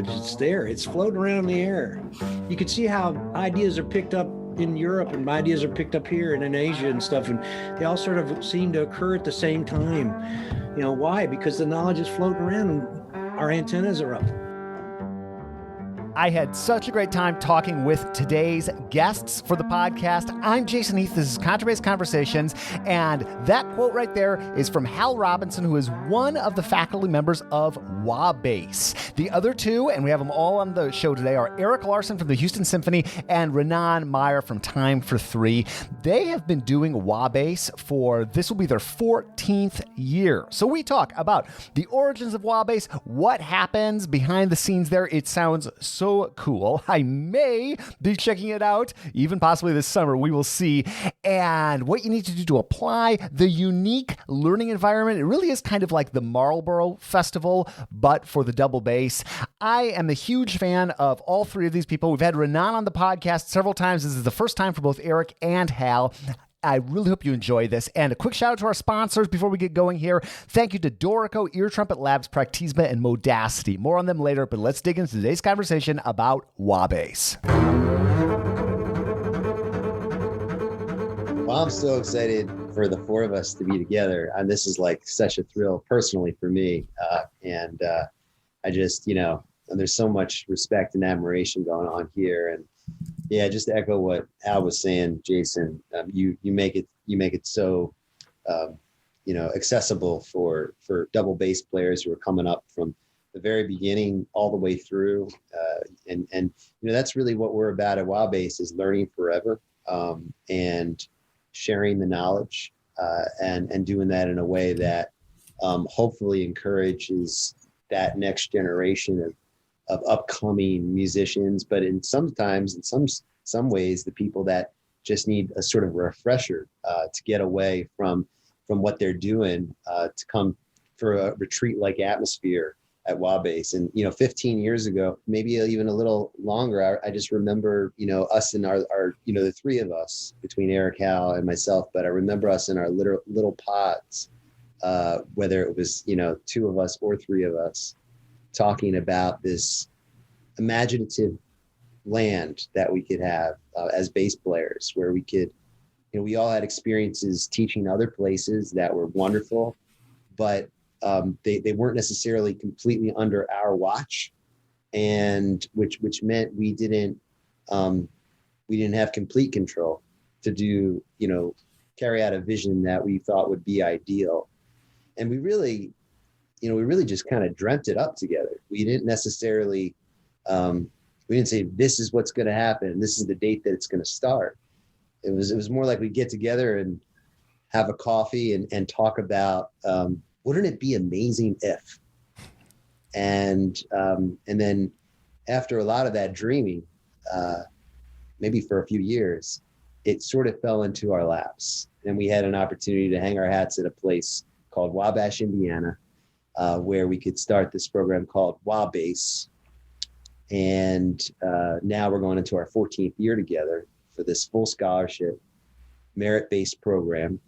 knowledge. It's there. It's floating around in the air. You can see how ideas are picked up in Europe and ideas are picked up here and in Asia and stuff, and they all sort of seem to occur at the same time. Why? Because the knowledge is floating around and our antennas are up. I had such a great time talking with today's guests for the podcast. I'm Jason Heath. This is Contrabass Conversations. And that quote right there is from Hal Robinson, who is one of the faculty members of Wabass. The other two, and we have them all on the show today, are Eric Larson from the Houston Symphony and Ranaan Meyer from Time for Three. They have been doing Wabass this will be their 14th year. So we talk about the origins of Wabass, what happens behind the scenes there. It sounds so cool. I may be checking it out, even possibly this summer. We will see. And what you need to do to apply the unique learning environment. It really is kind of like the Marlboro Festival, but for the double bass. I am a huge fan of all three of these people. We've had Ranaan on the podcast several times. This is the first time for both Eric and Hal. I really hope you enjoy this. And a quick shout out to our sponsors before we get going here. Thank you to Dorico, Ear Trumpet Labs, Practisma, and Modacity. More on them later, but let's dig into today's conversation about Wabass. Well, I'm so excited for the four of us to be together. And this is like such a thrill personally for me. I just, there's so much respect and admiration going on here. And yeah, just to echo what Al was saying, Jason, you make it so accessible for double bass players who are coming up from the very beginning all the way through, and that's really what we're about at Wabass, is learning forever, and sharing the knowledge, and doing that in a way that hopefully encourages that next generation of upcoming musicians, but in some ways, the people that just need a sort of refresher to get away from what they're doing, to come for a retreat-like atmosphere at Wabass. And 15 years ago, maybe even a little longer, I just remember us and our the three of us, between Eric, Hal, and myself. But I remember us in our little pods, whether it was two of us or three of us, talking about this imaginative land that we could have as bass players, where we could, we all had experiences teaching other places that were wonderful, but they weren't necessarily completely under our watch, and which meant we didn't have complete control to do, carry out a vision that we thought would be ideal. And we really just kind of dreamt it up together. We didn't necessarily, we didn't say, this is what's going to happen, this is the date that it's going to start. It was more like we get together and have a coffee and talk about, wouldn't it be amazing if? And then after a lot of that dreaming, maybe for a few years, it sort of fell into our laps. And we had an opportunity to hang our hats at a place called Wabash, Indiana, where we could start this program called Wabass. And now we're going into our 14th year together for this full scholarship, merit-based program,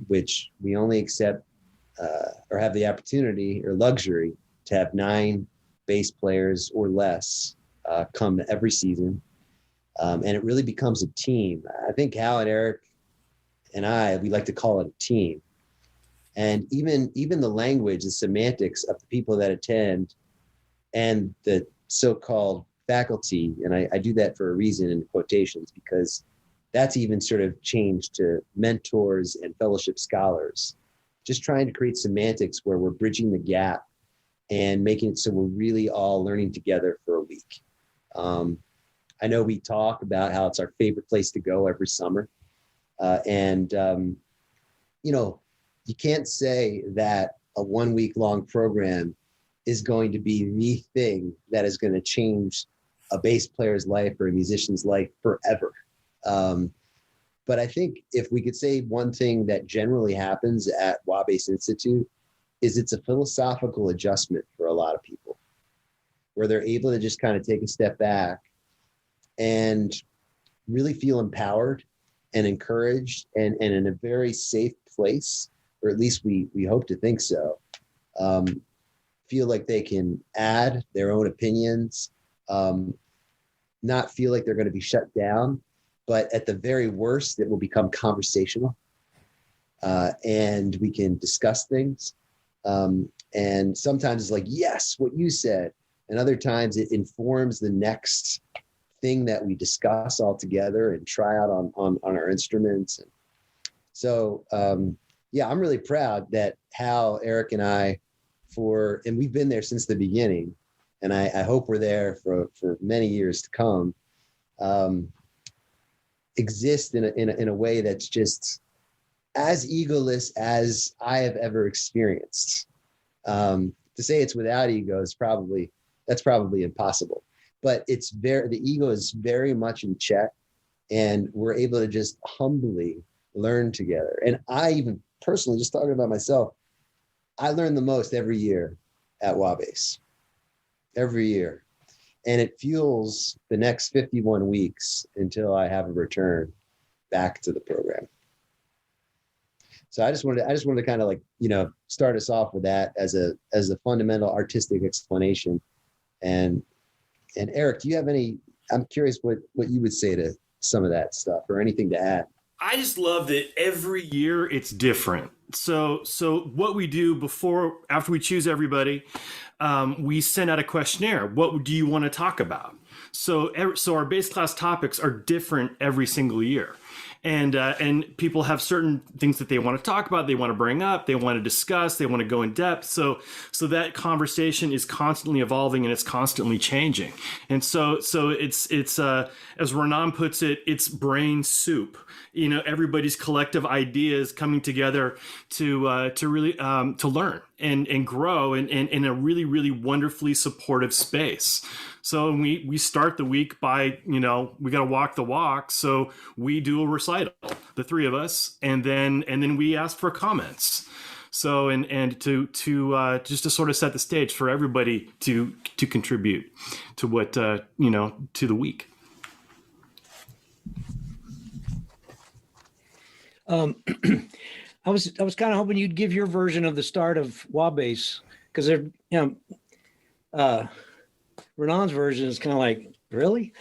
which we only accept or have the opportunity or luxury to have 9 bass players or less come every season. And it really becomes a team. I think Hal and Eric and we like to call it a team. And even the language, the semantics of the people that attend and the so-called faculty, and I do that for a reason in quotations, because that's even sort of changed to mentors and fellowship scholars, just trying to create semantics where we're bridging the gap and making it so we're really all learning together for a week. I know we talk about how it's our favorite place to go every summer. You can't say that a 1 week long program is going to be the thing that is going to change a bass player's life or a musician's life forever. But I think if we could say one thing that generally happens at Wabass Institute is it's a philosophical adjustment for a lot of people, where they're able to just kind of take a step back and really feel empowered and encouraged and in a very safe place, or at least we hope to think so, feel like they can add their own opinions, not feel like they're going to be shut down, but at the very worst, it will become conversational, and we can discuss things. And sometimes it's like, yes, what you said. And other times it informs the next thing that we discuss all together and try out on our instruments. And so, yeah, I'm really proud that Hal, Eric, and I, and we've been there since the beginning, and I hope we're there for many years to come, exist in a way that's just as egoless as I have ever experienced. To say it's without ego is probably impossible, but the ego is very much in check, and we're able to just humbly learn together. And I even personally, just talking about myself, I learn the most every year at Wabass, every year. And it fuels the next 51 weeks until I have a return back to the program. So I just wanted to kind of like, start us off with that as a fundamental artistic explanation. And Eric, do you have I'm curious what you would say to some of that stuff or anything to add? I just love that every year it's different. So what we do after we choose everybody, we send out a questionnaire. What do you want to talk about? So our bass class topics are different every single year. And people have certain things that they want to talk about, they want to bring up, they want to discuss, they want to go in depth. So that conversation is constantly evolving and it's constantly changing. And so it's as Ranaan puts it, it's brain soup. Everybody's collective ideas coming together to really to learn and grow in a really, really wonderfully supportive space. So we start the week by, we got to walk the walk. So we do a recital, the three of us, and then we ask for comments. So and to just to sort of set the stage for everybody to contribute to what to the week. I was kind of hoping you'd give your version of the start of Wabass, because Ranaan's version is kind of like, really?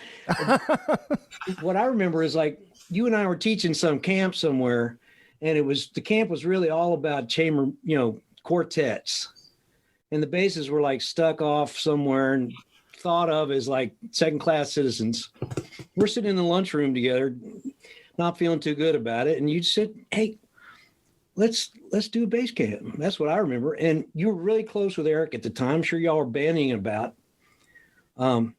What I remember is like you and I were teaching some camp somewhere, and the camp was really all about chamber, quartets, and the basses were like stuck off somewhere and thought of as like second-class citizens. We're sitting in the lunchroom together, not feeling too good about it, and you said, "Hey, let's do a bass camp." That's what I remember. And you were really close with Eric at the time. I'm sure y'all were banding about.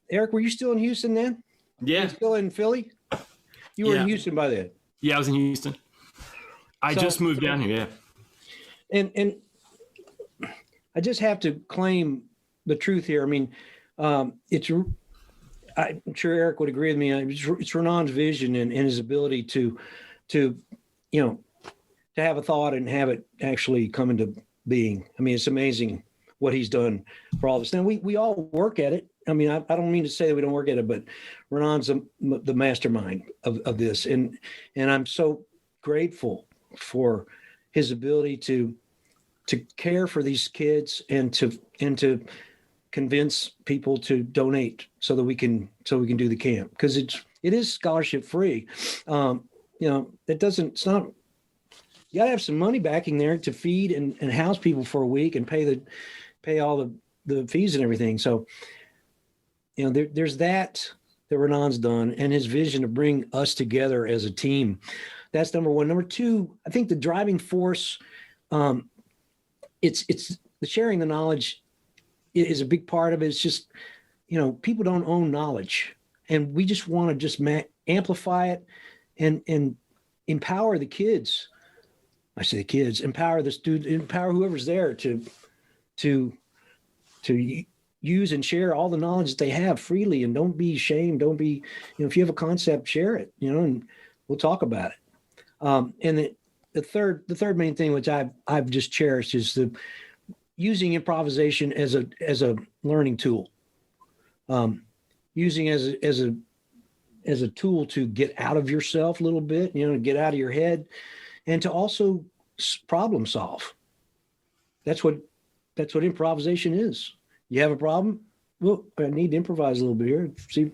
Eric, were you still in Houston then? Yeah. Were you still in Philly? You were in Houston by then. Yeah, I was in Houston. I just moved down here. Yeah. And I just have to claim the truth here. I mean, I'm sure Eric would agree with me. It's Ranaan's vision and his ability to have a thought and have it actually come into being. I mean, it's amazing what he's done for all of us. Now we all work at it. I mean, I don't mean to say that we don't work at it, but Ranaan's the mastermind of this. And I'm so grateful for his ability to care for these kids and to convince people to donate so that we can do the camp, because it is scholarship free. It's not, you gotta have some money backing there to feed and house people for a week and pay all the fees and everything. So, there's that Ranaan's done, and his vision to bring us together as a team. That's number one. Number two, I think the driving force, it's the sharing the knowledge is a big part of it. It's just, people don't own knowledge, and we just want to just amplify it and empower the kids. I say the kids, empower the student, empower whoever's there to use and share all the knowledge that they have freely, and don't be ashamed. Don't be, if you have a concept, share it, and we'll talk about it. And the third main thing, which I've just cherished, is using improvisation as a learning tool, using as a tool to get out of yourself a little bit, to get out of your head, and to also problem solve. That's what that's what improvisation is. You have a problem? Well, I need to improvise a little bit here. See,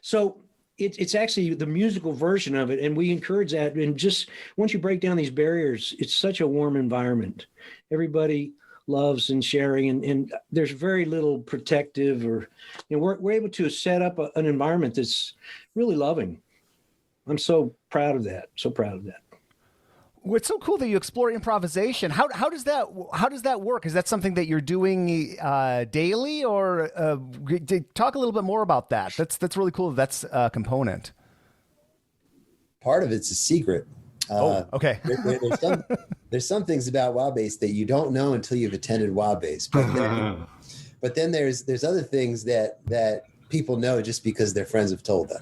so it's actually the musical version of it. And we encourage that. And just once you break down these barriers, it's such a warm environment. Everybody loves and sharing, and there's very little protective, or we're able to set up an environment that's really loving. I'm so proud of that. Well, it's so cool that you explore improvisation. How does that work? Is that something that you're doing daily, or talk a little bit more about that? That's really cool. That's a component. Part of it's a secret. Okay. there's some things about Wabass that you don't know until you've attended Wabass. But then there's other things that people know just because their friends have told them.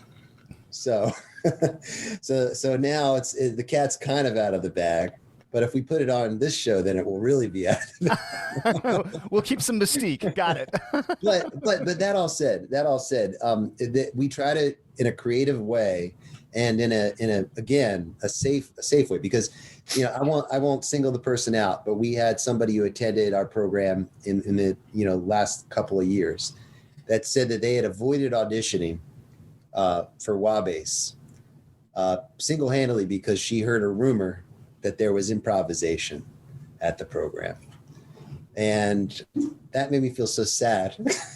So now the cat's kind of out of the bag. But if we put it on this show, then it will really be out of the bag. We'll keep some mystique. Got it. but that all said, that we try to, in a creative way, and in a safe way, because I won't single the person out, but we had somebody who attended our program in the last couple of years that said that they had avoided auditioning for Wabass single-handedly because she heard a rumor that there was improvisation at the program. And that made me feel so sad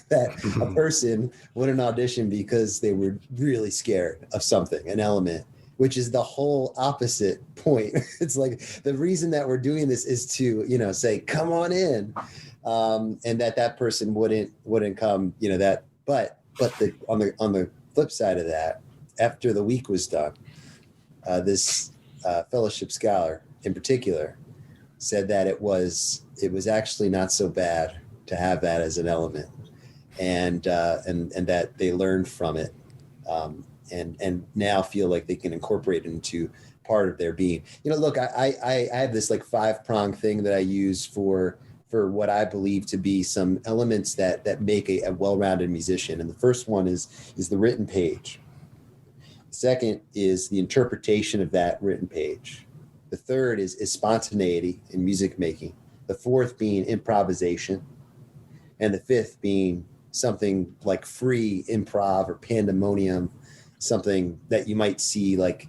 that a person wouldn't audition because they were really scared of something, an element, which is the whole opposite point. It's like the reason that we're doing this is to, say, come on in. And that person wouldn't come, but on the flip side of that, after the week was done, this fellowship scholar in particular said that it was actually not so bad to have that as an element, and that they learned from it, and now feel like they can incorporate it into part of their being. Look, I have this like 5-prong thing that I use for what I believe to be some elements that make a well-rounded musician. And the first one is the written page. The second is the interpretation of that written page. The third is spontaneity in music making. The fourth being improvisation. And the fifth being something like free improv or pandemonium, something that you might see like,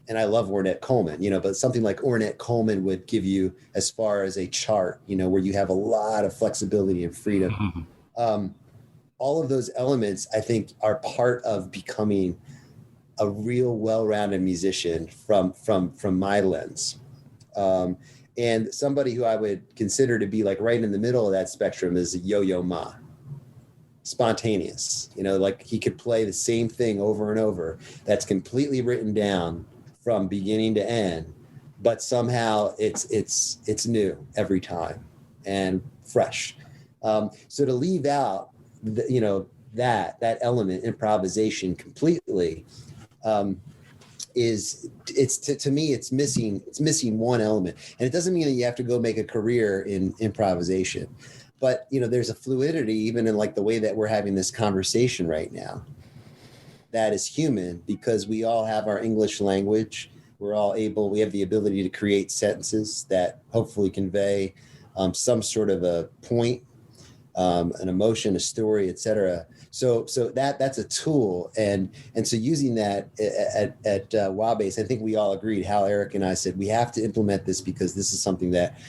and I love Ornette Coleman, but something like Ornette Coleman would give you as far as a chart, where you have a lot of flexibility and freedom. All of those elements, I think, are part of becoming a real well-rounded musician from my lens. And somebody who I would consider to be like right in the middle of that spectrum is Yo-Yo Ma. Spontaneous, like he could play the same thing over and over. That's completely written down from beginning to end, but somehow it's new every time and fresh. So to leave out that element, improvisation, completely, to me it's missing one element. And it doesn't mean that you have to go make a career in improvisation, but there's a fluidity even in like the way that we're having this conversation right now that is human, because we all have our English language. We have the ability to create sentences that hopefully convey some sort of a point, an emotion, a story, etc. So that's a tool, and so using that at Wabass, I think we all agreed. Hal, Eric, and I said we have to implement this because this is something that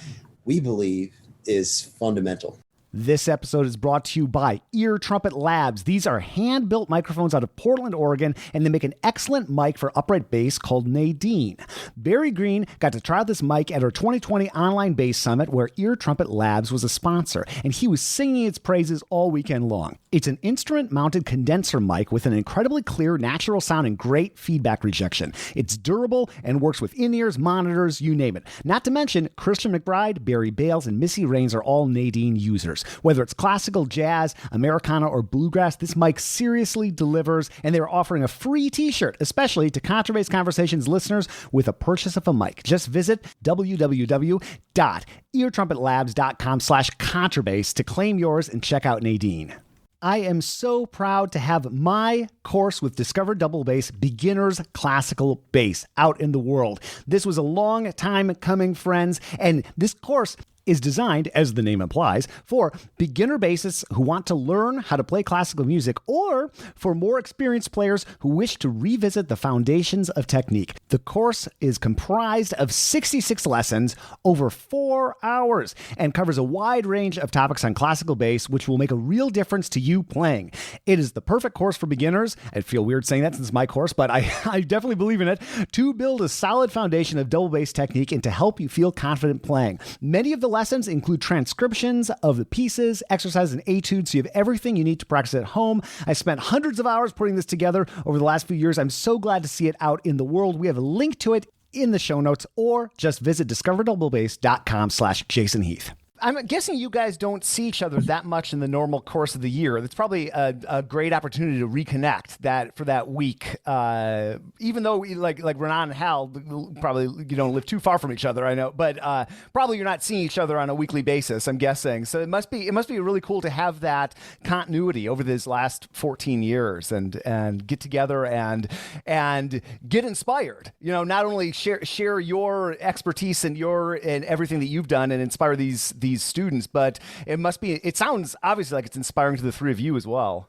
we believe is fundamental. This episode is brought to you by Ear Trumpet Labs. These are hand-built microphones out of Portland, Oregon, and they make an excellent mic for upright bass called Nadine. Barry Green got to try this mic at our 2020 online bass summit where Ear Trumpet Labs was a sponsor, and he was singing its praises all weekend long. It's an instrument-mounted condenser mic with an incredibly clear, natural sound and great feedback rejection. It's durable and works with in-ears, monitors, you name it. Not to mention, Christian McBride, Barry Bales, and Missy Raines are all Nadine users. Whether it's classical, jazz, Americana, or bluegrass, this mic seriously delivers, and they're offering a free t-shirt, especially to Contrabass Conversations listeners with a purchase of a mic. Just visit www.eartrumpetlabs.com/contrabass to claim yours and check out Nadine. I am so proud to have my course with Discover Double Bass Beginner's Classical Bass out in the world. This was a long time coming, friends, and this course is designed, as the name implies, for beginner bassists who want to learn how to play classical music, or for more experienced players who wish to revisit the foundations of technique. The course is comprised of 66 lessons over 4 hours and covers a wide range of topics on classical bass, which will make a real difference to you playing. It is the perfect course for beginners. I feel weird saying that since it's my course, but I definitely believe in it, to build a solid foundation of double bass technique and to help you feel confident playing. Many of the lessons include transcriptions of the pieces, exercises, and etudes, so you have everything you need to practice at home. I spent hundreds of hours putting this together over the last few years. I'm so glad to see it out in the world. We have a link to it in the show notes, or just visit discoverdoublebass.com/Jason Heath. I'm guessing you guys don't see each other that much in the normal course of the year. That's probably a great opportunity to reconnect for that week. Even though like Ranaan and Hal, probably you don't live too far from each other, I know, but probably you're not seeing each other on a weekly basis, I'm guessing. So it must be really cool to have that continuity over these last 14 years and get together and get inspired. You know, not only share your expertise and everything that you've done and inspire these students, but it sounds obviously like it's inspiring to the three of you as well.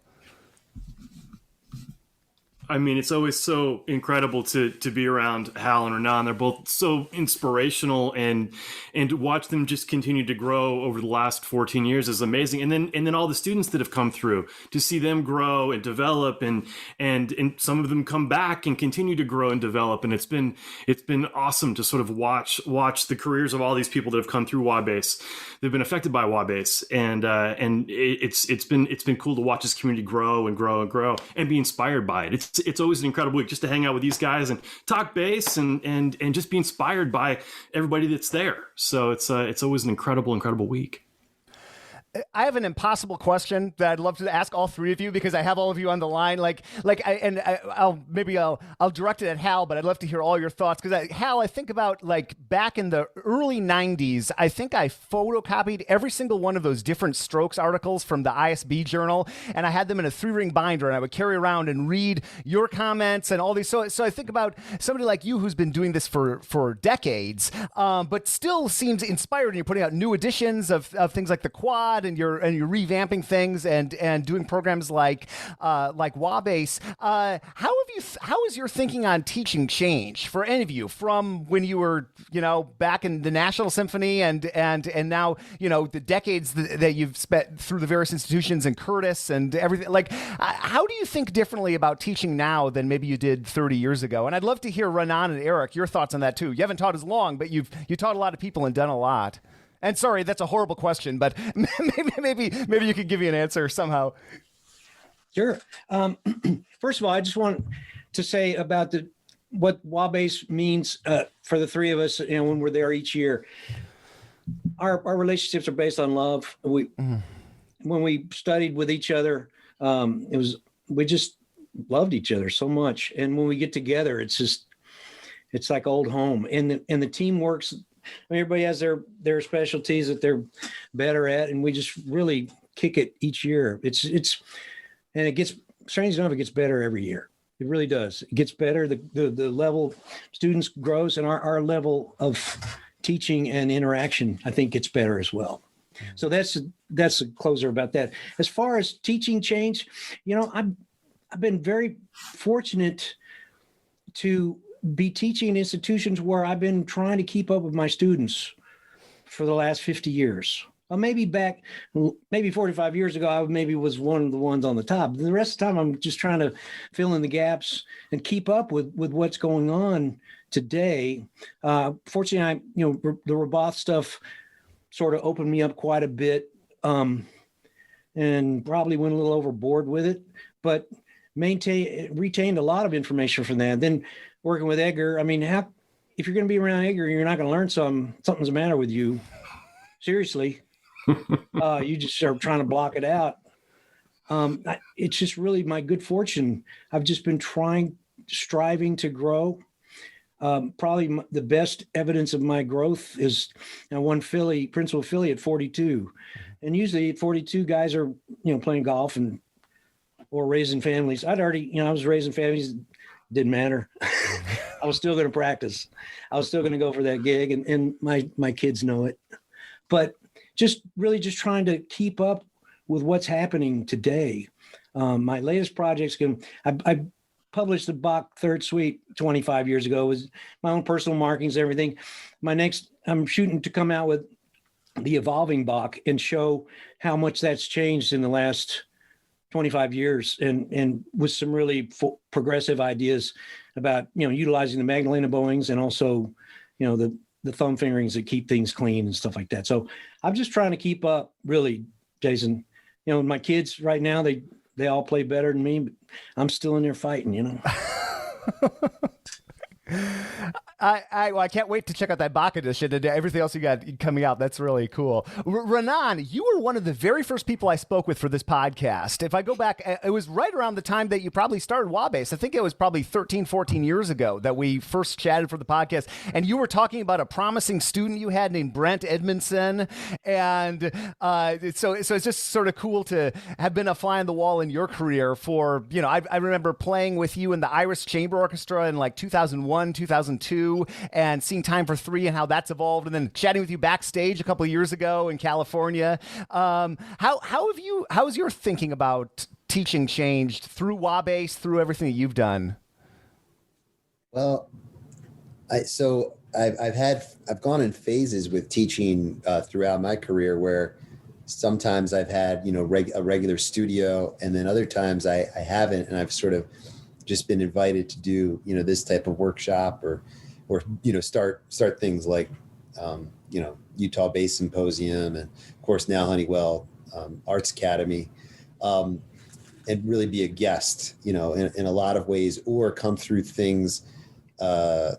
I mean, it's always so incredible to be around Hal and Ranaan. They're both so inspirational, and to watch them just continue to grow over the last 14 years is amazing. And then all the students that have come through, to see them grow and develop, and some of them come back and continue to grow and develop. And it's been awesome to sort of watch the careers of all these people that have come through Wabass. They've been affected by Wabass, and it's been cool to watch this community grow and grow and grow and be inspired by it. It's always an incredible week just to hang out with these guys and talk bass and just be inspired by everybody that's there. So it's always an incredible week. I have an impossible question that I'd love to ask all three of you, because I have all of you on the line. I'll direct it at Hal, but I'd love to hear all your thoughts. Because Hal, I think about like back in the early 90s, I think I photocopied every single one of those different strokes articles from the ISB journal, and I had them in a 3-ring binder, and I would carry around and read your comments and all these. So I think about somebody like you who's been doing this for decades, but still seems inspired, and you're putting out new editions of things like the quad, and you're revamping things and doing programs like Wabass. How has your thinking on teaching changed for any of you from when you were back in the National Symphony and now the decades that you've spent through the various institutions and Curtis and everything? Like, how do you think differently about teaching now than maybe you did 30 years ago? And I'd love to hear Ranaan and Eric, your thoughts on that too. You haven't taught as long, but you taught a lot of people and done a lot. And sorry, that's a horrible question, but maybe you could give me an answer somehow. Sure. First of all, I just want to say about what Wabass means for the three of us. When we're there each year, our relationships are based on love. When we studied with each other, we just loved each other so much. And when we get together, it's like old home. And the team works. Everybody has their specialties that they're better at, and we just really kick it each year. It gets, strange enough, it gets better every year. It really does. It gets better. The level students grows, and our level of teaching and interaction, I think, gets better as well. So that's a closer about that. As far as teaching change, I've been very fortunate to be teaching in institutions where I've been trying to keep up with my students for the last 50 years. Well, maybe 45 years ago, I maybe was one of the ones on the top. The rest of the time, I'm just trying to fill in the gaps and keep up with what's going on today. Fortunately, the Roboth stuff sort of opened me up quite a bit, and probably went a little overboard with it, but retained a lot of information from that. Then working with Edgar, if you're going to be around Edgar, you're not going to learn something's the matter with you. Seriously. You just start trying to block it out. It's just really my good fortune. I've just been striving to grow. Probably the best evidence of my growth is I won Principal Philly at 42. And usually at 42, guys are, playing golf or raising families. I was raising families. Didn't matter. I was still going to practice. I was still going to go for that gig, and my kids know it. but just trying to keep up with what's happening today. My latest project's I published the Bach Third Suite 25 years ago. It was my own personal markings, everything. My next, I'm shooting to come out with the Evolving Bach and show how much that's changed in the last 25 years, and with some really progressive ideas about, utilizing the Magdalena bowings and also, the thumb fingerings that keep things clean and stuff like that. So I'm just trying to keep up, really, Jason. My kids right now, they all play better than me, but I'm still in there fighting, I can't wait to check out that Bach edition and everything else you got coming out. That's really cool. Ranaan, you were one of the very first people I spoke with for this podcast. If I go back, it was right around the time that you probably started Wabass. I think it was probably 13, 14 years ago that we first chatted for the podcast. And you were talking about a promising student you had named Brent Edmondson. And so it's just sort of cool to have been a fly on the wall in your career for, I remember playing with you in the Irish Chamber Orchestra in like 2001, 2002. And seeing Time for Three and how that's evolved, and then chatting with you backstage a couple of years ago in California. How has your thinking about teaching changed through Wabass, through everything that you've done? Well, I've gone in phases with teaching throughout my career, where sometimes I've had a regular studio, and then other times I haven't, and I've sort of just been invited to do this type of workshop or start things like Utah Bass Symposium, and of course now Honeywell Arts Academy, and really be a guest in a lot of ways, or come through things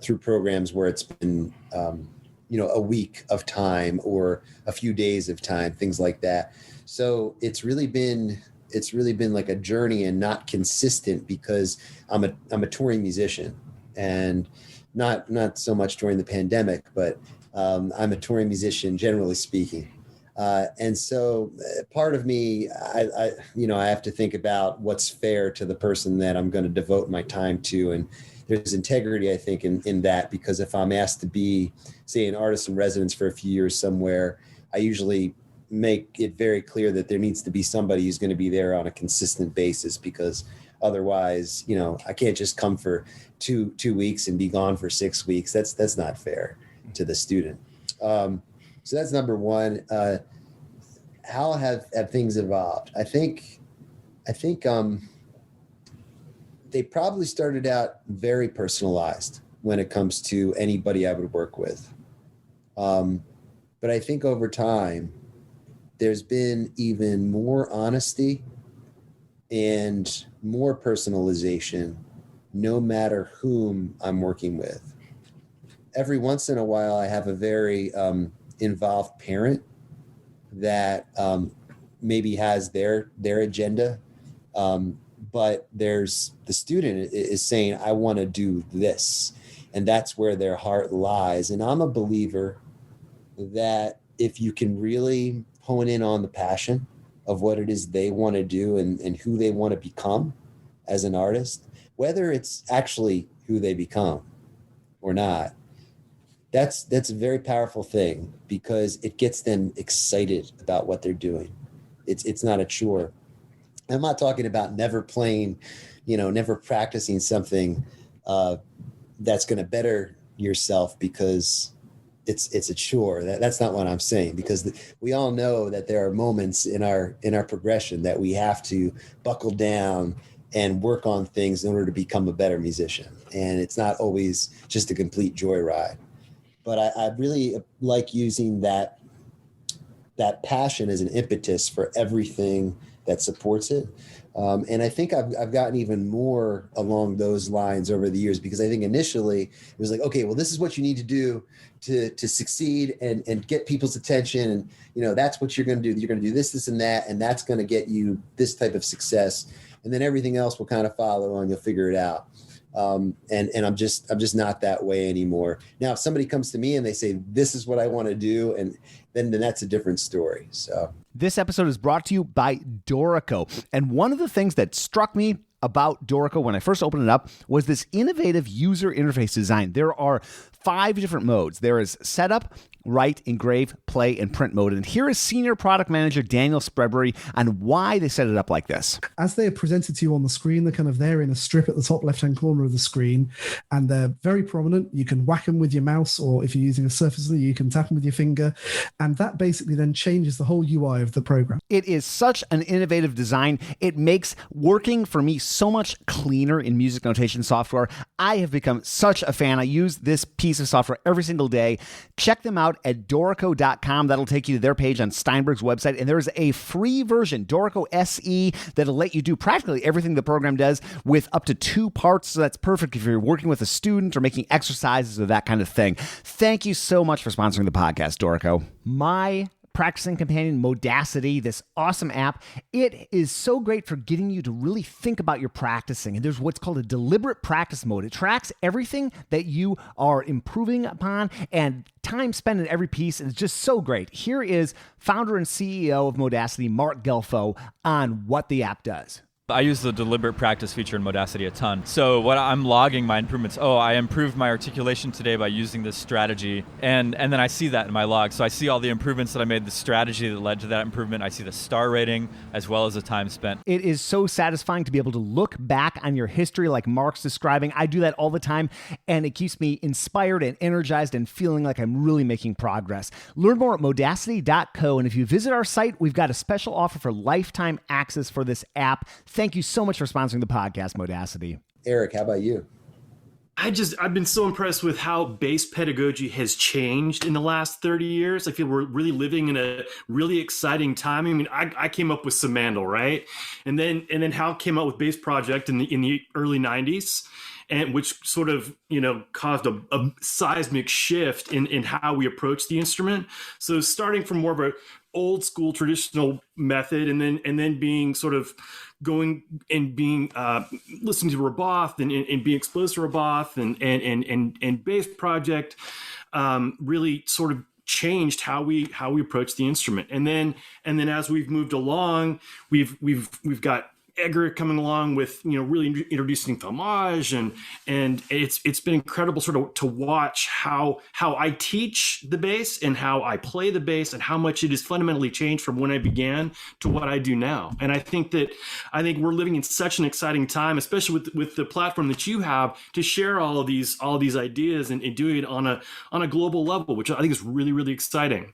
through programs where it's been a week of time or a few days of time, things like that. So it's really been like a journey and not consistent, because I'm a touring musician, and not so much during the pandemic, but I'm a touring musician, generally speaking. And so part of me, I have to think about what's fair to the person that I'm going to devote my time to. And there's integrity, I think, in that, because if I'm asked to be, say, an artist in residence for a few years somewhere, I usually make it very clear that there needs to be somebody who's going to be there on a consistent basis, because otherwise, I can't just come for two weeks and be gone for 6 weeks. That's not fair to the student. So that's number one. How have things evolved? I think they probably started out very personalized when it comes to anybody I would work with. But I think over time, there's been even more honesty and more personalization, no matter whom I'm working with. Every once in a while, I have a very involved parent that maybe has their agenda, but there's the student is saying, I want to do this, and that's where their heart lies. And I'm a believer that if you can really hone in on the passion of what it is they want to do and who they want to become as an artist, whether it's actually who they become or not, that's a very powerful thing, because it gets them excited about what they're doing. It's not a chore. I'm not talking about never playing, never practicing something that's going to better yourself because it's a chore. That's not what I'm saying, because we all know that there are moments in our progression that we have to buckle down and work on things in order to become a better musician. And it's not always just a complete joyride. But I really like using that passion as an impetus for everything that supports it. And I think I've gotten even more along those lines over the years, because I think initially it was like, okay, well, this is what you need to do to succeed and get people's attention. And, that's what you're going to do. You're going to do this, and that, and that's going to get you this type of success. And then everything else will kind of follow and you'll figure it out. And I'm just not that way anymore. Now, if somebody comes to me and they say, this is what I want to do, and then that's a different story. So this episode is brought to you by Dorico. And one of the things that struck me about Dorico when I first opened it up was this innovative user interface design. There are 5 different modes. There is setup, write, engrave, play, and print mode. And here is Senior Product Manager Daniel Spreadbury on why they set it up like this. As they are presented to you on the screen, they're kind of there in a strip at the top left-hand corner of the screen, and they're very prominent. You can whack them with your mouse, or if you're using a Surface, you can tap them with your finger, and that basically then changes the whole UI of the program. It is such an innovative design. It makes working for me so much cleaner in music notation software. I have become such a fan. I use this piece of software every single day. Check them out at Dorico.com. That'll take you to their page on Steinberg's website. And there's a free version, Dorico SE, that'll let you do practically everything the program does with up to 2 parts. So that's perfect if you're working with a student or making exercises or that kind of thing. Thank you so much for sponsoring the podcast, Dorico. My practicing companion, Modacity, this awesome app. It is so great for getting you to really think about your practicing. And there's what's called a deliberate practice mode. It tracks everything that you are improving upon and time spent in every piece. And it's just so great. Here is founder and CEO of Modacity, Mark Gelfo, on what the app does. I use the deliberate practice feature in Modacity a ton. So what I'm logging my improvements. Oh, I improved my articulation today by using this strategy. And then I see that in my log. So I see all the improvements that I made, the strategy that led to that improvement. I see the star rating as well as the time spent. It is so satisfying to be able to look back on your history like Mark's describing. I do that all the time, and it keeps me inspired and energized and feeling like I'm really making progress. Learn more at modacity.co. And if you visit our site, we've got a special offer for lifetime access for this app. Thank you so much for sponsoring the podcast, Modacity. Eric, how about you? I've been so impressed with how bass pedagogy has changed in the last 30 years. I feel we're really living in a really exciting time. I mean, I came up with Samandal, right? And then Hal came out with Bass Project in the early 90s. And which sort of, caused a seismic shift in how we approach the instrument. So starting from more of a old school traditional method, and then being sort of going and being listening to Roboth and being exposed to Roboth and Bass Project really sort of changed how we approach the instrument. And then as we've moved along, we've got Edgar coming along with really introducing Thalmage, and it's been incredible sort of to watch how I teach the bass and how I play the bass and how much it has fundamentally changed from when I began to what I do now. And I think we're living in such an exciting time, especially with the platform that you have to share all of these ideas and doing it on a global level, which I think is really, really exciting.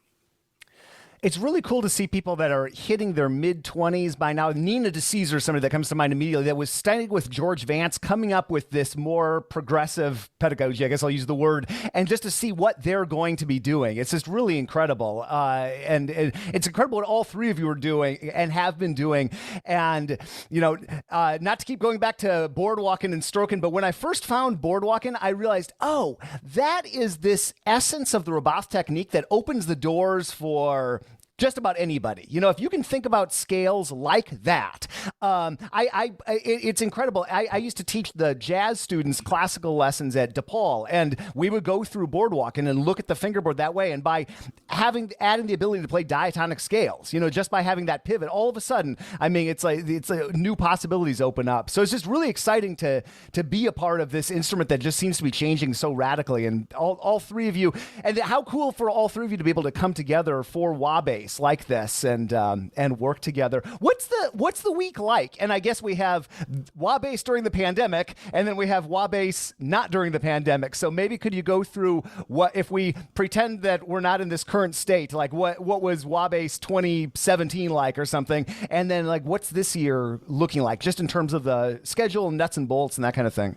It's really cool to see people that are hitting their mid-20s by now. Nina DeCesar, somebody that comes to mind immediately, that was studying with George Vance, coming up with this more progressive pedagogy, I guess I'll use the word, and just to see what they're going to be doing. It's just really incredible. And it's incredible what all 3 of you are doing and have been doing. And, not to keep going back to boardwalking and stroking, but when I first found boardwalking, I realized, that is this essence of the Roboth technique that opens the doors for just about anybody. If you can think about scales like that, it's incredible. I used to teach the jazz students classical lessons at DePaul, and we would go through boardwalking and look at the fingerboard that way. And by adding the ability to play diatonic scales, just by having that pivot, all of a sudden, it's like new possibilities open up. So it's just really exciting to be a part of this instrument that just seems to be changing so radically. And all 3 of you, and how cool for all 3 of you to be able to come together for Wabass like this and work together. What's the week like? And I guess we have Wabass during the pandemic, and then we have Wabass not during the pandemic. So maybe could you go through what, if we pretend that we're not in this current state, like what was Wabass 2017 like or something, and then like what's this year looking like, just in terms of the schedule and nuts and bolts and that kind of thing?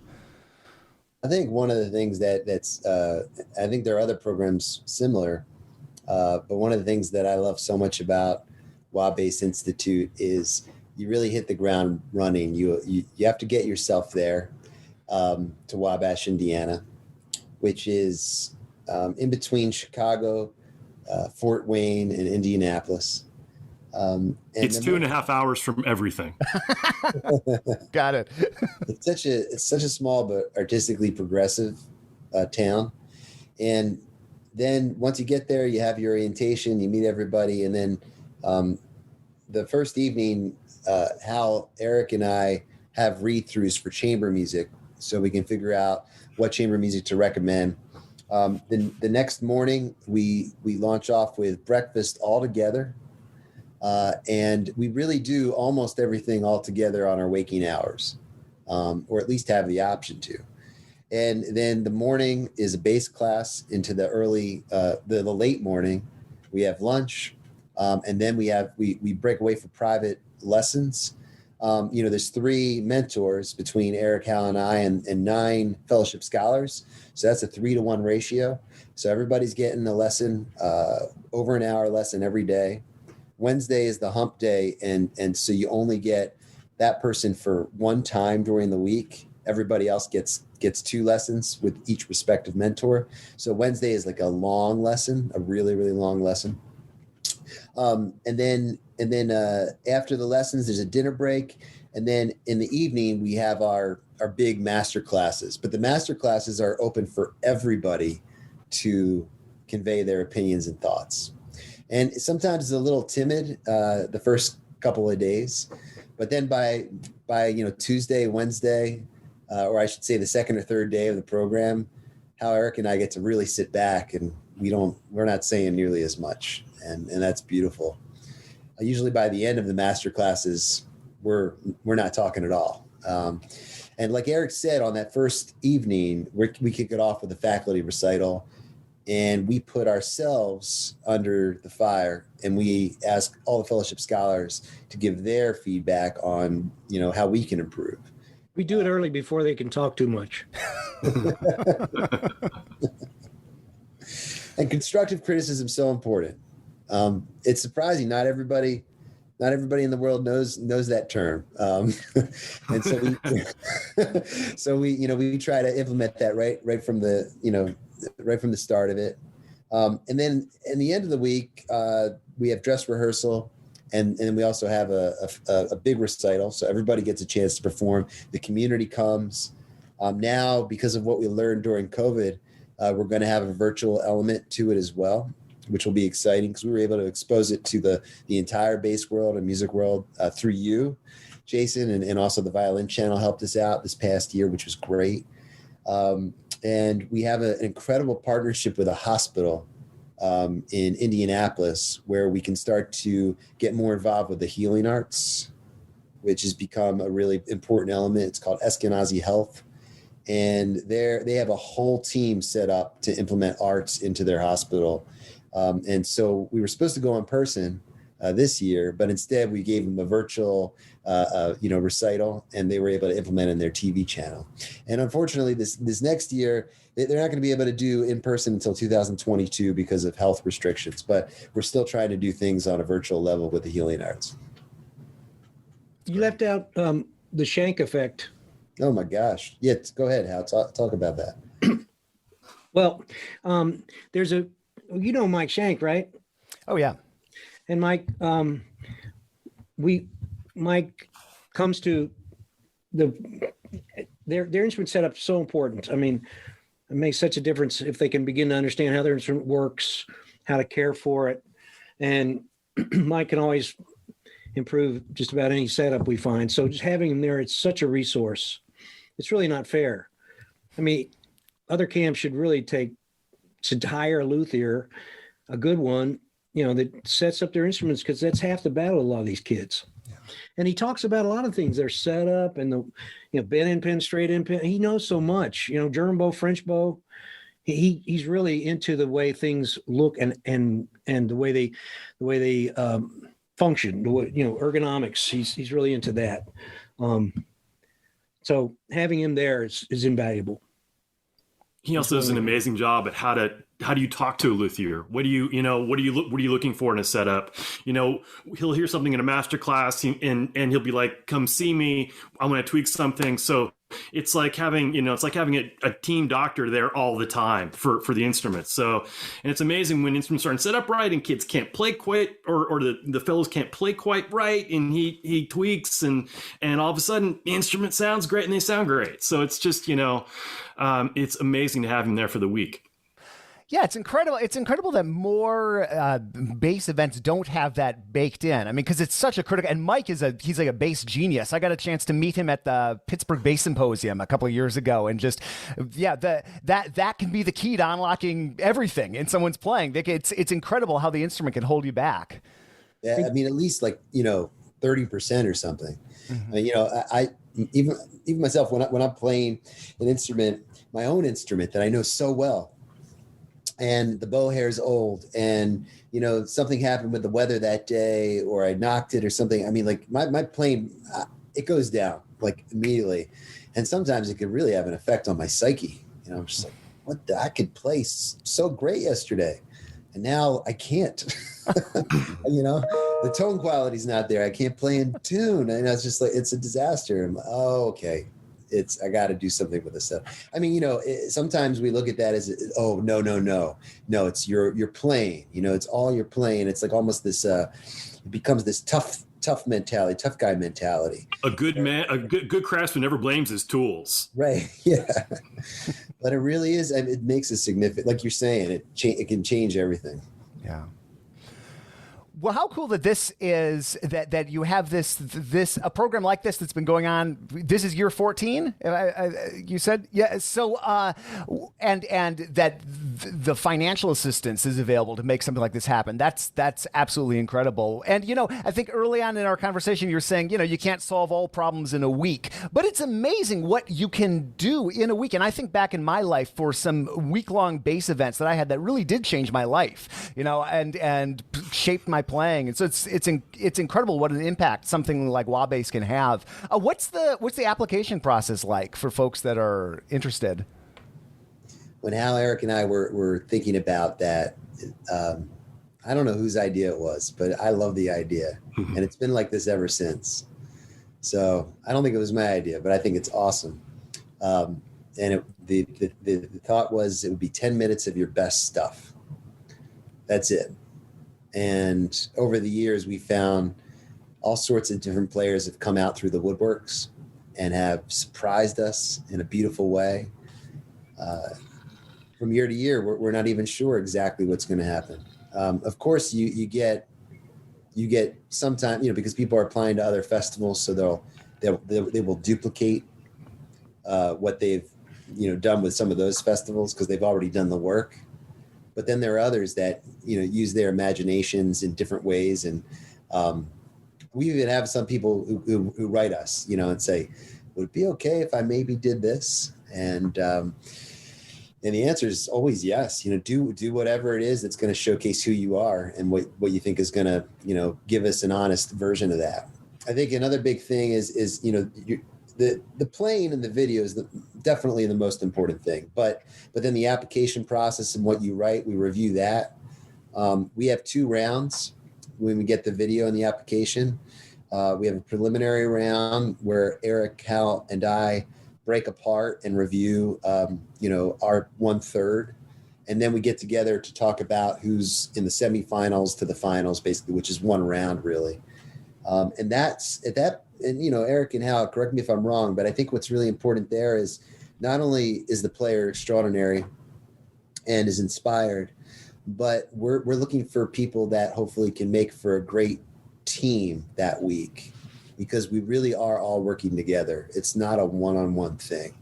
I think one of the things that's I think there are other programs similar. But one of the things that I love so much about Wabass Institute is you really hit the ground running. You have to get yourself there to Wabash, Indiana, which is in between Chicago, Fort Wayne, and Indianapolis. It's 2.5 hours from everything. Got it. It's such a small but artistically progressive town, and then once you get there, you have your orientation, you meet everybody, and then the first evening, Hal, Eric, and I have read-throughs for chamber music so we can figure out what chamber music to recommend. Then the next morning, we launch off with breakfast all together. And we really do almost everything all together on our waking hours, or at least have the option to. And then the morning is a bass class into the early, the late morning. We have lunch, and then we break away for private lessons. There's 3 mentors between Eric, Hal, and I, and 9 fellowship scholars. So that's a 3-to-1 ratio. So everybody's getting a lesson, over an hour lesson every day. Wednesday is the hump day, and so you only get that person for one time during the week. Everybody else gets 2 lessons with each respective mentor. So Wednesday is like a long lesson, a really, really long lesson. And then after the lessons, there's a dinner break. And then in the evening, we have our big master classes. But the master classes are open for everybody to convey their opinions and thoughts. And sometimes it's a little timid the first couple of days. But then by Tuesday, Wednesday, or I should say the second or third day of the program, Hal, Eric, and I get to really sit back, and we're not saying nearly as much. And that's beautiful. Usually by the end of the master classes, we're not talking at all. And like Eric said, on that first evening, we kick it off with a faculty recital, and we put ourselves under the fire, and we ask all the fellowship scholars to give their feedback on, how we can improve. We do it early before they can talk too much. And constructive criticism is so important. It's surprising not everybody in the world knows that term. And so we try to implement that right from the start of it. And then in the end of the week, we have dress rehearsal, and we also have a big recital. So everybody gets a chance to perform. The community comes. Now, because of what we learned during COVID, we're going to have a virtual element to it as well, which will be exciting because we were able to expose it to the entire bass world and music world through you, Jason, and also the violin channel helped us out this past year, which was great. And we have an incredible partnership with a hospital in Indianapolis where we can start to get more involved with the healing arts, which has become a really important element. It's called Eskenazi Health. And they have a whole team set up to implement arts into their hospital. And so we were supposed to go in person this year, but instead we gave them a virtual, recital, and they were able to implement it in their TV channel. And unfortunately, this next year, they're not going to be able to do in person until 2022 because of health restrictions. But we're still trying to do things on a virtual level with the healing arts. You left out the Shank effect. Oh my gosh! Yeah, go ahead, Hal. Talk about that. Well, there's Mike Shank, right? Oh yeah. And Mike, Mike comes to their instrument setup so important. I mean, it makes such a difference if they can begin to understand how their instrument works, how to care for it. And Mike can always improve just about any setup we find. So just having him there, it's such a resource. It's really not fair. I mean, other camps should hire a luthier, a good one, that sets up their instruments, because that's half the battle of a lot of these kids. Yeah. And he talks about a lot of things, their setup and the bent end pin, straight end pin. He knows so much, German bow, French bow. He's really into the way things look and the way they function, ergonomics. He's really into that. So having him there is invaluable. He also does an amazing job at how do you talk to a luthier? What are you looking for in a setup? He'll hear something in a master class and he'll be like, come see me. I want to tweak something. So it's like having a team doctor there all the time for the instruments. So, and it's amazing when instruments aren't set up right and kids can't play quite, or the fellows can't play quite right. And he tweaks and all of a sudden the instrument sounds great and they sound great. So it's just, it's amazing to have him there for the week. Yeah, it's incredible. It's incredible that more bass events don't have that baked in. I mean, because it's such a critical. And Mike he's like a bass genius. I got a chance to meet him at the Pittsburgh Bass Symposium a couple of years ago, and just that can be the key to unlocking everything in someone's playing. It's incredible how the instrument can hold you back. Yeah, I mean, at least 30% or something. Mm-hmm. I mean, I even myself when I'm playing an instrument, my own instrument that I know so well, and the bow hair is old, and something happened with the weather that day, or I knocked it or something. I mean, my playing, it goes down immediately, and sometimes it can really have an effect on my psyche. I'm just like, I could play so great yesterday, and now I can't. The tone quality is not there. I can't play in tune, and it's just it's a disaster. I'm like, oh, okay. I got to do something with this stuff. I mean, sometimes we look at that as, oh, no, it's you're playing, it's all you're playing. It's like almost this, it becomes this tough mentality, tough guy mentality. A good man, a good craftsman never blames his tools. Right. Yeah. But it really is. It makes a significant, like you're saying, it can change everything. Yeah. Well, how cool that this is that you have this a program like this that's been going on. This is year 14. You said, yeah. So and that the financial assistance is available to make something like this happen. That's absolutely incredible. And I think early on in our conversation you were saying you can't solve all problems in a week, but it's amazing what you can do in a week. And I think back in my life for some week-long bass events that I had that really did change my life. And shaped my playing, and so it's incredible what an impact something like Wabass can have. What's the application process like for folks that are interested? When Hal, Eric, and I were thinking about that, I don't know whose idea it was, but I love the idea, and it's been like this ever since. So I don't think it was my idea, but I think it's awesome. And the thought was it would be 10 minutes of your best stuff. That's it. And over the years, we found all sorts of different players have come out through the woodworks and have surprised us in a beautiful way. From year to year, we're not even sure exactly what's going to happen. Of course, you get sometimes, because people are applying to other festivals, so they will duplicate what they've done with some of those festivals because they've already done the work. But then there are others that, use their imaginations in different ways. And we even have some people who write us, and say, would it be okay if I maybe did this? And the answer is always yes. Do whatever it is that's going to showcase who you are and what you think is going to, give us an honest version of that. I think another big thing is the playing and the video is definitely the most important thing, but then the application process and what you write, we review that. We have 2 rounds when we get the video and the application. We have a preliminary round where Eric, Hal, and I break apart and review, our 1/3. And then we get together to talk about who's in the semifinals to the finals, basically, which is 1 round really. And that's at that. And, Eric and Hal, correct me if I'm wrong, but I think what's really important there is not only is the player extraordinary and is inspired, but we're looking for people that hopefully can make for a great team that week, because we really are all working together. It's not a one-on-one thing.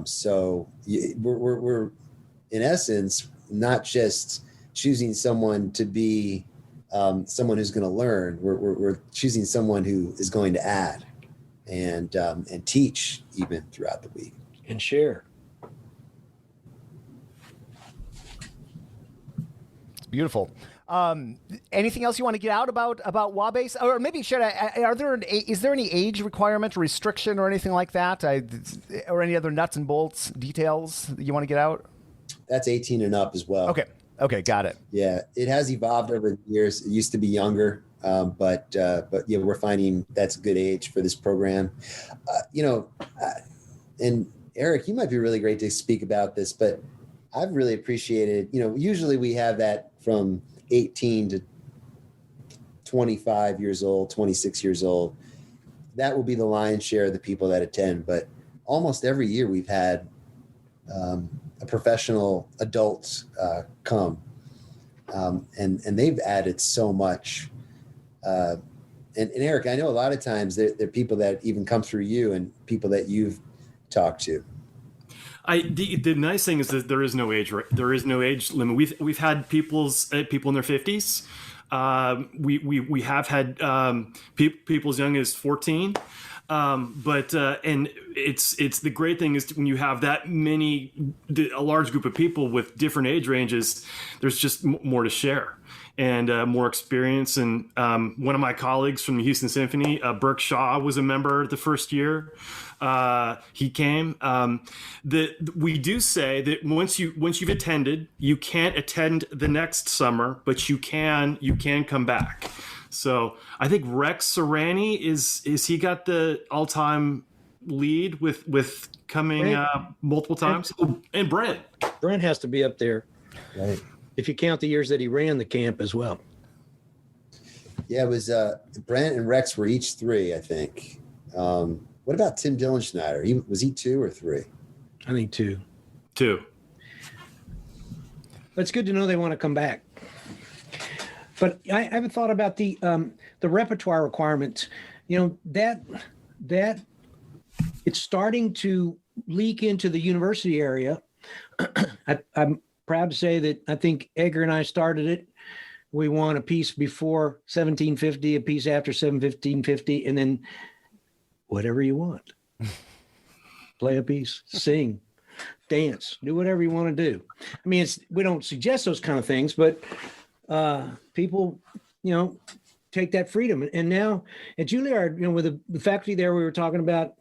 So we're in essence not just choosing someone to be someone who's going to learn. We're choosing someone who is going to add and teach even throughout the week and share. It's beautiful. Anything else you want to get out about Wabass, or maybe is there any age requirement or restriction or anything like that, or any other nuts and bolts details that you want to get out? That's 18 and up as well. Okay, got it. Yeah, it has evolved over the years. It used to be younger, but yeah, we're finding that's a good age for this program. And Eric, you might be really great to speak about this, but I've really appreciated, usually we have that from 18 to 25 years old, 26 years old. That will be the lion's share of the people that attend, but almost every year we've had a professional adults come, and they've added so much. And Eric, I know a lot of times there are people that even come through you and people that you've talked to. The nice thing is that there is no age limit. We've had people in their 50s. We have had people as young as 14. And it's the great thing is when you have that a large group of people with different age ranges, there's just more to share and more experience. And one of my colleagues from the Houston Symphony, Burke Shaw, was a member the first year. He came. We do say that once you've attended, you can't attend the next summer, but you can come back. So I think Rex Serrani is he got the all-time lead with coming multiple times, and Brent has to be up there, right? If you count the years that he ran the camp as well. Yeah, it was Brent and Rex were each 3, I think. What about Tim Dillenschneider? Was he 2 or 3? I think 2. 2. But it's good to know they want to come back. But I haven't thought about the repertoire requirements. That it's starting to leak into the university area. I'm proud to say that I think Edgar and I started it. We want a piece before 1750, a piece after 1750, and then whatever you want. Play a piece, sing, dance, do whatever you want to do. I mean, we don't suggest those kind of things, but people, take that freedom. And now at Juilliard, with the faculty there, we were talking about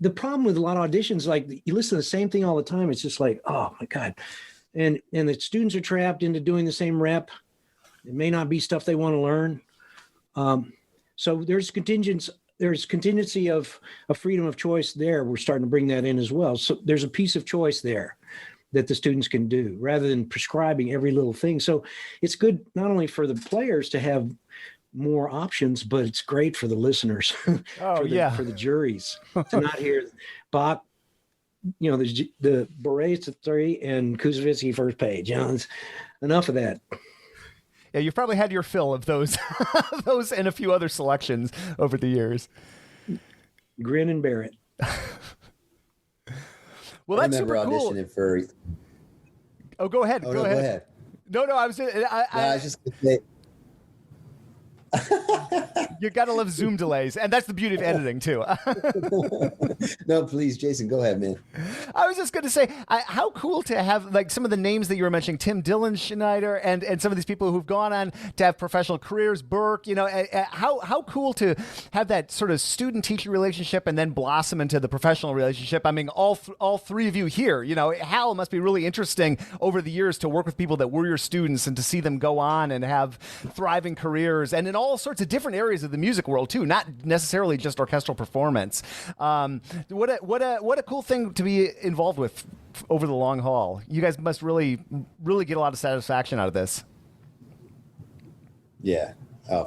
the problem with a lot of auditions, like you listen to the same thing all the time. It's just like, oh my God. And the students are trapped into doing the same rep. It may not be stuff they want to learn. So there's contingency of a freedom of choice there. We're starting to bring that in as well. So there's a piece of choice there that the students can do rather than prescribing every little thing. So it's good not only for the players to have more options, but it's great for the listeners, for the juries to not hear Bach, the Bourrées to 3 and Koussevitzky first page. Enough of that. Yeah, you've probably had your fill of those, those and a few other selections over the years. Grin and bear it. Well, that's super cool. Auditioning for. Oh, go ahead. Go ahead. No, I was just going to say. You gotta love Zoom delays, and that's the beauty of editing too. No, please, Jason, go ahead, man. I was just going to say, how cool to have like some of the names that you were mentioning, Tim Dillenschneider, and some of these people who've gone on to have professional careers, Burke. How cool to have that sort of student-teacher relationship and then blossom into the professional relationship. I mean, all 3 of you here. Hal, must be really interesting over the years to work with people that were your students and to see them go on and have thriving careers, and in all sorts of different areas of the music world too, not necessarily just orchestral performance. What a cool thing to be involved with over the long haul. You guys must really get a lot of satisfaction out of this. Yeah,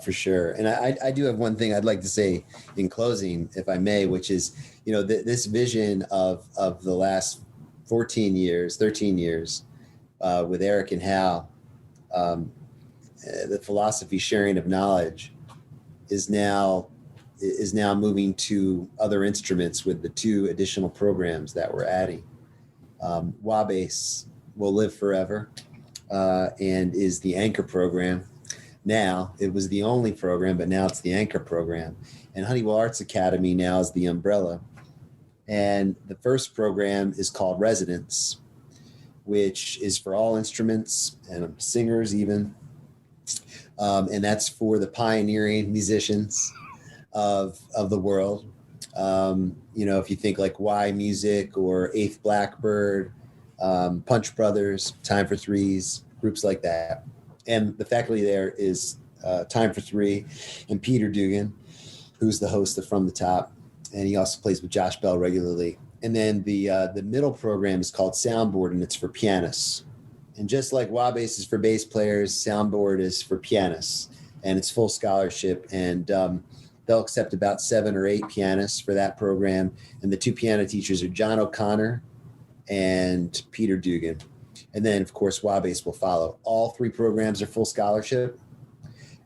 for sure. And I do have one thing I'd like to say in closing, if I may, which is, this vision of the last 13 years with Eric and Hal, the philosophy sharing of knowledge is now moving to other instruments with the 2 additional programs that we're adding. Wabass will live forever and is the anchor program. Now, it was the only program, but now it's the anchor program. And Honeywell Arts Academy now is the umbrella. And the first program is called Residence, which is for all instruments and singers even. And that's for the pioneering musicians of the world. If you think like Y Music or Eighth Blackbird, Punch Brothers, Time for Threes, groups like that. And the faculty there is Time for Three and Peter Dugan, who's the host of From the Top. And he also plays with Josh Bell regularly. And then the middle program is called Soundboard, and it's for pianists. And just like Wabass is for bass players, Soundboard is for pianists, and it's full scholarship. And they'll accept about 7 or 8 pianists for that program. And the 2 piano teachers are John O'Connor and Peter Dugan. And then, of course, Wabass will follow. All 3 programs are full scholarship,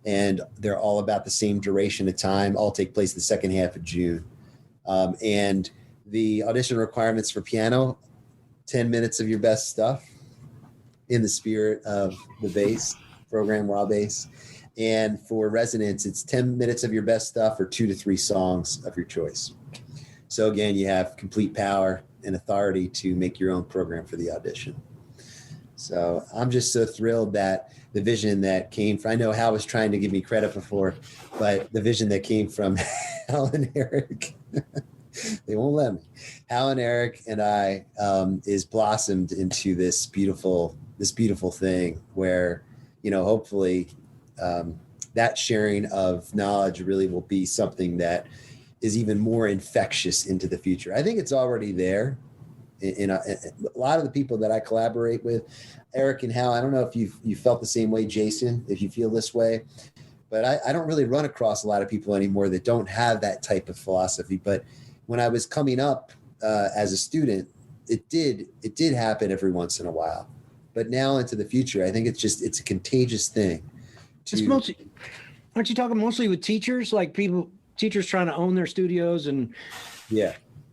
and they're all about the same duration of time, all take place the second half of June. And the audition requirements for piano, 10 minutes of your best stuff in the spirit of the bass program, Wabass. And for residents, it's 10 minutes of your best stuff or 2 to 3 songs of your choice. So again, you have complete power and authority to make your own program for the audition. So I'm just so thrilled that the vision that came from, I know Hal was trying to give me credit before, but the vision that came from Hal and Eric, they won't let me. Hal and Eric and I is blossomed into this beautiful thing where, hopefully that sharing of knowledge really will be something that is even more infectious into the future. I think it's already there. In a lot of the people that I collaborate with, Eric and Hal, I don't know if you felt the same way, Jason, if you feel this way, but I don't really run across a lot of people anymore that don't have that type of philosophy. But when I was coming up as a student, it did happen every once in a while. But now into the future, I think it's a contagious thing. Aren't you talking mostly with teachers, like teachers trying to own their studios and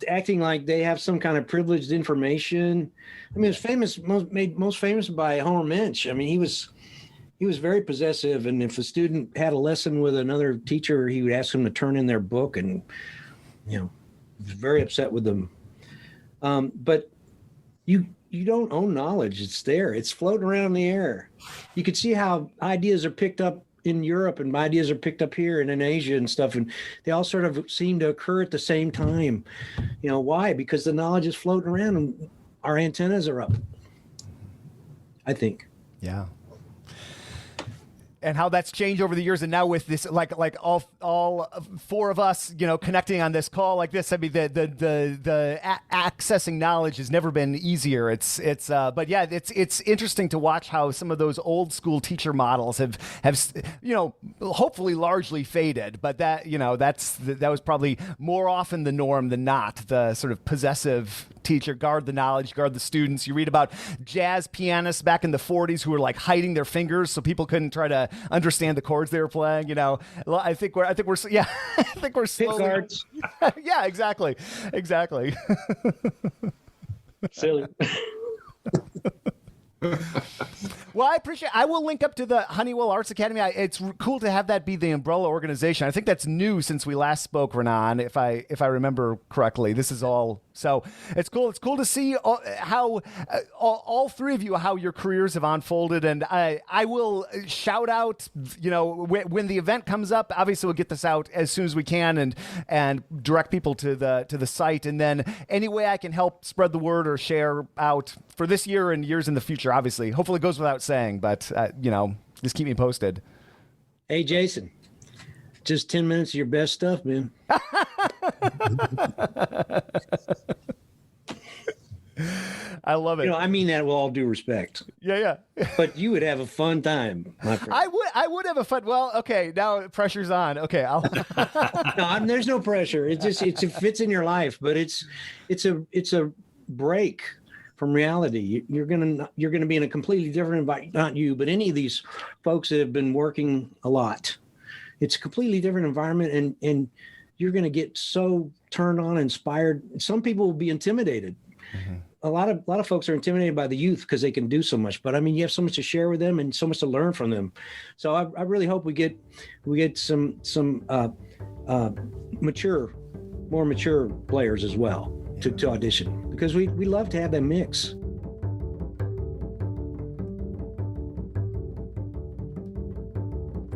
acting like they have some kind of privileged information? I mean, it's made most famous by Homer Minch. I mean, he was very possessive, and if a student had a lesson with another teacher, he would ask them to turn in their book, and was very upset with them. But you don't own knowledge. It's there. It's floating around in the air. You can see how ideas are picked up in Europe and ideas are picked up here and in Asia and stuff. And they all sort of seem to occur at the same time. Why? Because the knowledge is floating around and our antennas are up, I think. Yeah. And how that's changed over the years, and now with this, like all 4 of us, connecting on this call like this. I mean, the accessing knowledge has never been easier. It's interesting to watch how some of those old school teacher models have hopefully largely faded. But that was probably more often the norm than not. The sort of possessive teacher, guard the knowledge, guard the students. You read about jazz pianists back in the 40s who were like hiding their fingers so people couldn't try to understand the chords they were playing. I think we're slowly. Yeah, exactly. Silly. Well, I will link up to the Honeywell Arts Academy. It's cool to have that be the umbrella organization. I think that's new since we last spoke, Ranaan, if I remember correctly. This is all, so it's cool. It's cool to see how all 3 of you, how your careers have unfolded. And I will shout out, when the event comes up, obviously we'll get this out as soon as we can and direct people to the site. And then any way I can help spread the word or share out for this year and years in the future, obviously. Hopefully it goes without saying, but, just keep me posted. Hey, Jason, just 10 minutes of your best stuff, man. I love it. I mean that with all due respect. Yeah. But you would have a fun time, my friend. I would have a fun. Well, okay. Now pressure's on. Okay, No, there's no pressure. It fits in your life, but it's a break from reality. You're gonna be in a completely different environment. Not you, but any of these folks that have been working a lot. It's a completely different environment, and you're gonna get so turned on, inspired. Some people will be intimidated. Mm-hmm. A lot of folks are intimidated by the youth because they can do so much. But I mean, you have so much to share with them and so much to learn from them. So I really hope we get some more mature players as well to audition, because we love to have that mix.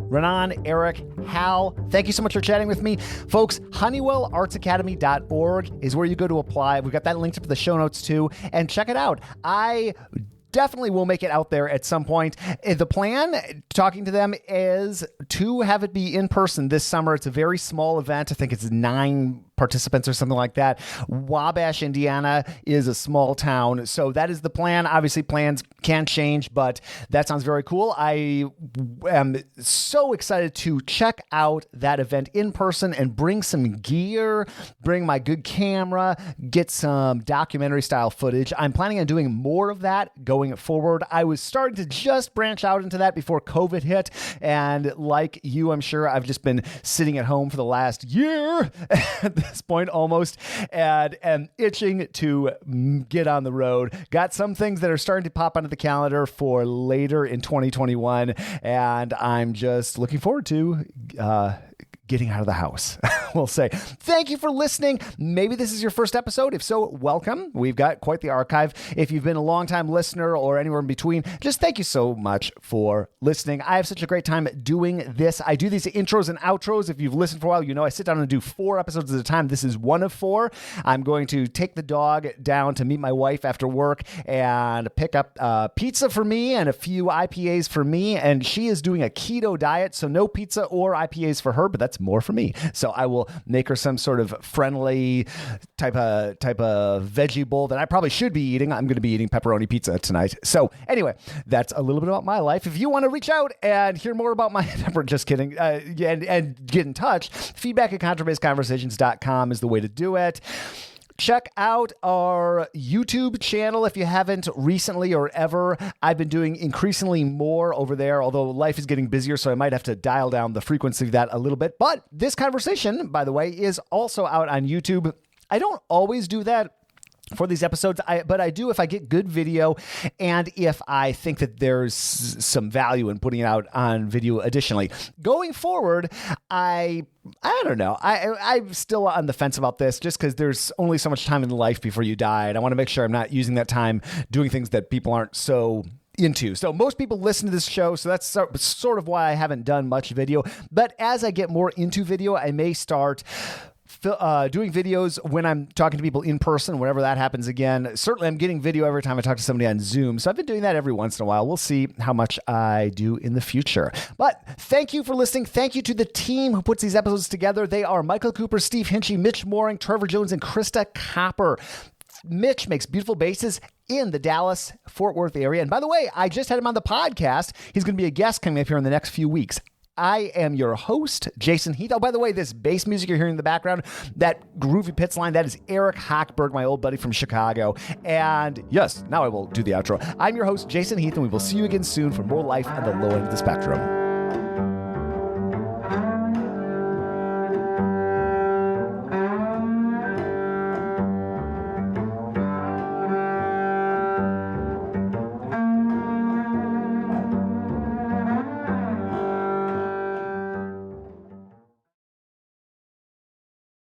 Ranaan, Eric, Hal, thank you so much for chatting with me. Folks, HoneywellArtsAcademy.org is where you go to apply. We've got that linked up in the show notes too, and check it out. I definitely will make it out there at some point. The plan, talking to them, is to have it be in person this summer. It's a very small event. I think it's 9 participants or something like that. Wabash, Indiana is a small town. So that is the plan. Obviously, plans can change, but that sounds very cool. I am so excited to check out that event in person and bring some gear, bring my good camera, get some documentary style footage. I'm planning on doing more of that going forward. I was starting to just branch out into that before COVID hit. And like you, I'm sure I've just been sitting at home for the last year at this point almost and itching to get on the road. Got some things that are starting to pop onto the calendar for later in 2021. And I'm just looking forward to getting out of the house. We'll say thank you for listening. Maybe this is your first episode. If so, welcome. We've got quite the archive. If you've been a long-time listener or anywhere in between, just thank you so much for listening. I have such a great time doing this. I do these intros and outros. If you've listened for a while, you know I sit down and do 4 episodes at a time. This is one of 4. I'm going to take the dog down to meet my wife after work and pick up pizza for me and a few IPAs for me. And she is doing a keto diet, so no pizza or IPAs for her, but that's more for me. So I will make her some sort of friendly type of veggie bowl that I probably should be eating. I'm going to be eating pepperoni pizza tonight. So anyway, that's a little bit about my life. If you want to reach out and hear more about my, just kidding, and get in touch, feedback at contrabassconversations.com is the way to do it. Check out our YouTube channel if you haven't recently or ever. I've been doing increasingly more over there, although life is getting busier, so I might have to dial down the frequency of that a little bit. But this conversation, by the way, is also out on YouTube. I don't always do that for these episodes, but I do if I get good video and if I think that there's some value in putting it out on video additionally. Going forward, I don't know. I'm still on the fence about this just because there's only so much time in life before you die. And I want to make sure I'm not using that time doing things that people aren't so into. So most people listen to this show, so that's sort of why I haven't done much video. But as I get more into video, I may start doing videos when I'm talking to people in person, whenever that happens again. Certainly I'm getting video every time I talk to somebody on Zoom. So I've been doing that every once in a while. We'll see how much I do in the future. But thank you for listening. Thank you to the team who puts these episodes together. They are Michael Cooper, Steve Hinchy, Mitch Mooring, Trevor Jones, and Krista Copper. Mitch makes beautiful basses in the Dallas-Fort Worth area. And by the way, I just had him on the podcast. He's going to be a guest coming up here in the next few weeks. I am your host, Jason Heath. Oh, by the way, this bass music you're hearing in the background, that groovy pits line, that is Eric Hochberg, my old buddy from Chicago. And yes, now I will do the outro. I'm your host, Jason Heath, and we will see you again soon for more life on the low end of the spectrum.